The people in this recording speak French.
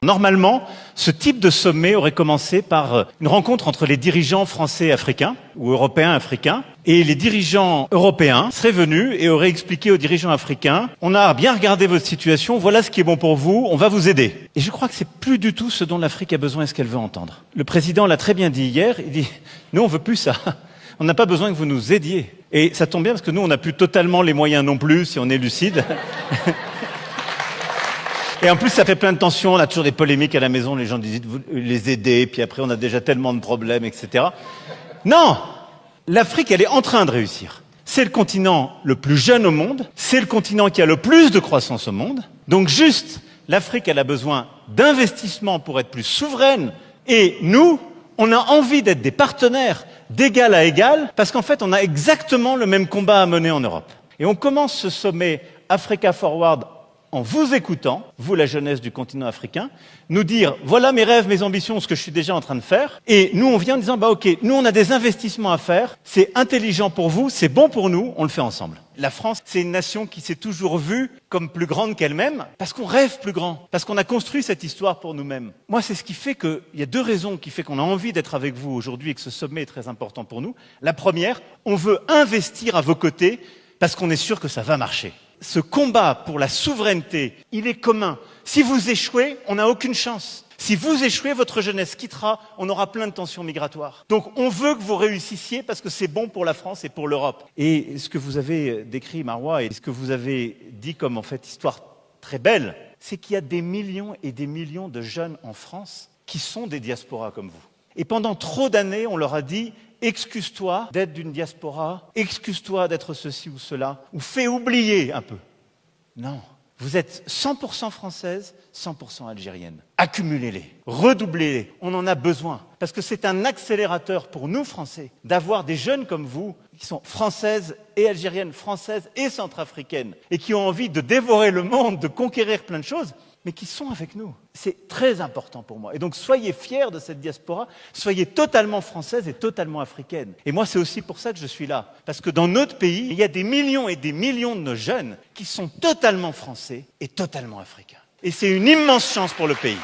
Normalement, ce type de sommet aurait commencé par une rencontre entre les dirigeants français et africains, ou européens africains, et les dirigeants européens seraient venus et auraient expliqué aux dirigeants africains « On a bien regardé votre situation, voilà ce qui est bon pour vous, on va vous aider ». Et je crois que c'est plus du tout ce dont l'Afrique a besoin et ce qu'elle veut entendre. Le président l'a très bien dit hier, il dit « Nous, on veut plus ça. On n'a pas besoin que vous nous aidiez ». Et ça tombe bien parce que nous, on n'a plus totalement les moyens non plus, si on est lucide. Et en plus, ça fait plein de tensions, on a toujours des polémiques à la maison, les gens disent vous les aider, puis après on a déjà tellement de problèmes, etc. Non! L'Afrique, elle est en train de réussir. C'est le continent le plus jeune au monde, c'est le continent qui a le plus de croissance au monde. Donc juste, l'Afrique, elle a besoin d'investissements pour être plus souveraine. Et nous, on a envie d'être des partenaires d'égal à égal, parce qu'en fait, on a exactement le même combat à mener en Europe. Et on commence ce sommet Africa Forward en vous écoutant, vous la jeunesse du continent africain, nous dire voilà mes rêves, mes ambitions, ce que je suis déjà en train de faire. Et nous on vient en disant bah ok, nous on a des investissements à faire, c'est intelligent pour vous, c'est bon pour nous, on le fait ensemble. La France, c'est une nation qui s'est toujours vue comme plus grande qu'elle-même, parce qu'on rêve plus grand, parce qu'on a construit cette histoire pour nous-mêmes. Moi c'est ce qui fait il y a deux raisons qui fait qu'on a envie d'être avec vous aujourd'hui et que ce sommet est très important pour nous. La première, on veut investir à vos côtés parce qu'on est sûr que ça va marcher. Ce combat pour la souveraineté, il est commun. Si vous échouez, on n'a aucune chance. Si vous échouez, votre jeunesse quittera, on aura plein de tensions migratoires. Donc on veut que vous réussissiez parce que c'est bon pour la France et pour l'Europe. Et ce que vous avez décrit, Marois, et ce que vous avez dit comme en fait histoire très belle, c'est qu'il y a des millions et des millions de jeunes en France qui sont des diasporas comme vous. Et pendant trop d'années, on leur a dit « Excuse-toi d'être d'une diaspora, excuse-toi d'être ceci ou cela, ou fais oublier un peu. » Non, vous êtes 100% française, 100% algérienne. Accumulez-les, redoublez-les, on en a besoin. Parce que c'est un accélérateur pour nous, Français, d'avoir des jeunes comme vous, qui sont françaises et algériennes, françaises et centrafricaines, et qui ont envie de dévorer le monde, de conquérir plein de choses, mais qui sont avec nous. C'est très important pour moi. Et donc, soyez fiers de cette diaspora, soyez totalement française et totalement africaine. Et moi, c'est aussi pour ça que je suis là. Parce que dans notre pays, il y a des millions et des millions de nos jeunes qui sont totalement français et totalement africains. Et c'est une immense chance pour le pays.